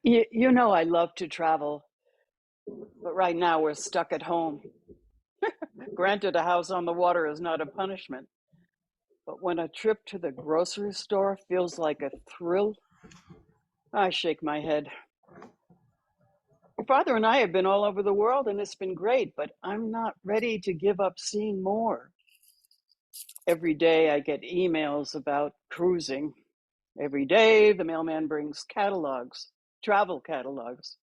You know I love to travel, but right now we're stuck at home. Granted, a house on the water is not a punishment, but when a trip to the grocery store feels like a thrill, I shake my head. Your father and I have been all over the world and it's been great, but I'm not ready to give up seeing more. Every day I get emails about cruising. Every day the mailman brings catalogs, travel catalogs.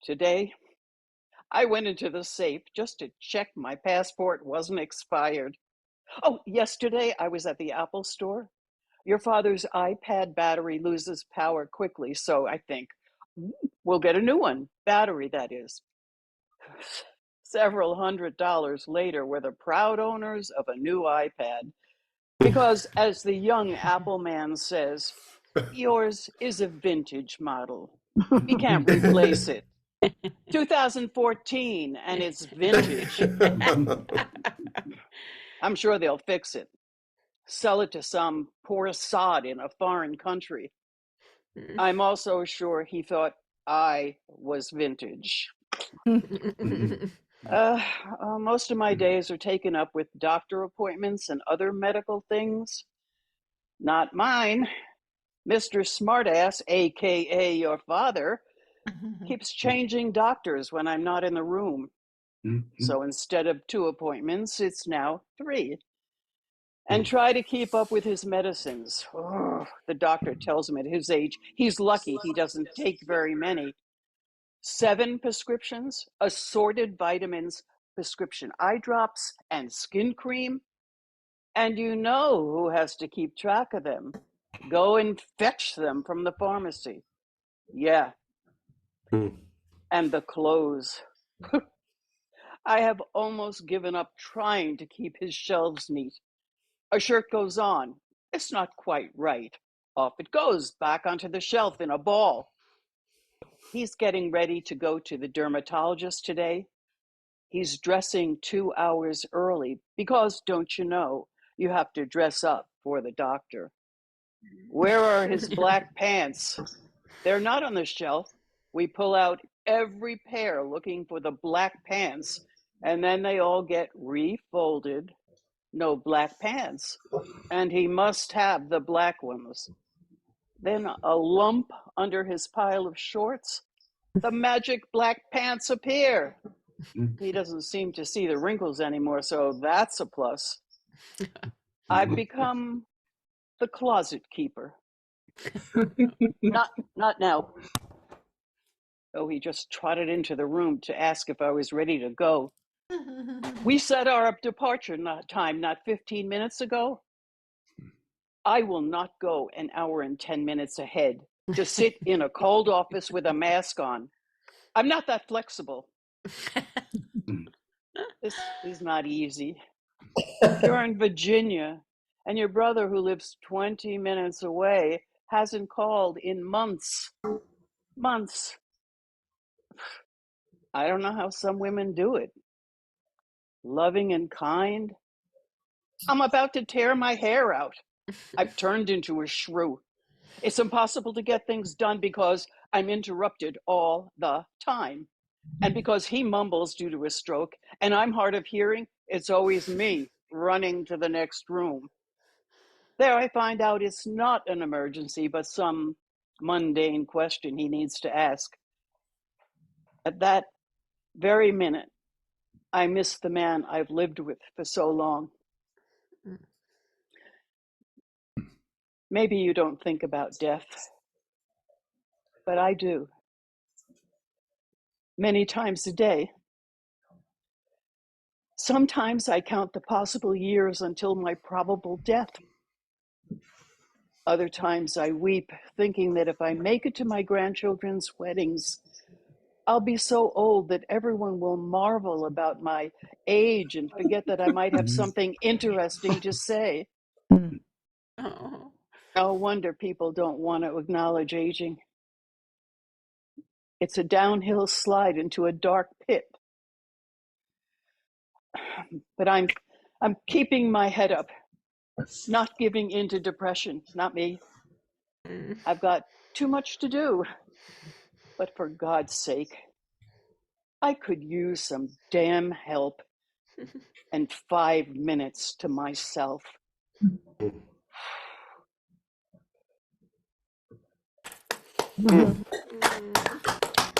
Today, I went into the safe just to check my passport wasn't expired. Oh, yesterday I was at the Apple store. Your father's iPad battery loses power quickly, so I think we'll get a new one. Battery, that is. Several $100s later, we're the proud owners of a new iPad. Because, as the young Apple man says, yours is a vintage model. We can't replace it. 2014, and it's vintage. I'm sure they'll fix it. Sell it to some poor sod in a foreign country. I'm also sure he thought I was vintage. Most of my days are taken up with doctor appointments and other medical things. Not mine. Mr. Smartass, aka your father, keeps changing doctors when I'm not in the room. So instead of 2 appointments, it's now 3. And try to keep up with his medicines. Oh, the doctor tells him at his age, he's lucky he doesn't take very many. 7 prescriptions, assorted vitamins, prescription eye drops, and skin cream. And you know who has to keep track of them. Go and fetch them from the pharmacy. Yeah. And the clothes. I have almost given up trying to keep his shelves neat. A shirt goes on. It's not quite right. Off it goes, back onto the shelf in a ball. He's getting ready to go to the dermatologist today. He's dressing 2 hours early because, don't you know, you have to dress up for the doctor. Where are his black pants? They're not on the shelf. We pull out every pair looking for the black pants, and then they all get refolded. No black pants. And he must have the black ones. Then a lump under his pile of shorts. The magic black pants appear. He doesn't seem to see the wrinkles anymore, so that's a plus. I've become the closet keeper. Not now. Oh, he just trotted into the room to ask if I was ready to go. We set our departure time not 15 minutes ago. I will not go an hour and 10 minutes ahead to sit in a cold office with a mask on. I'm not that flexible. This is not easy. You're in Virginia, and your brother, who lives 20 minutes away, hasn't called in months. Months. I don't know how some women do it. Loving and kind. I'm about to tear my hair out. I've turned into a shrew. It's impossible to get things done because I'm interrupted all the time. And because he mumbles due to a stroke and I'm hard of hearing, it's always me running to the next room. There I find out it's not an emergency, but some mundane question he needs to ask. At that very minute, I miss the man I've lived with for so long. Maybe you don't think about death, but I do. Many times a day. Sometimes I count the possible years until my probable death. Other times I weep, thinking that if I make it to my grandchildren's weddings, I'll be so old that everyone will marvel about my age and forget that I might have something interesting to say. Oh. No wonder people don't want to acknowledge aging. It's a downhill slide into a dark pit. But I'm keeping my head up, not giving in to depression, not me. I've got Too much to do. But for God's sake, I could use some damn help and 5 minutes to myself.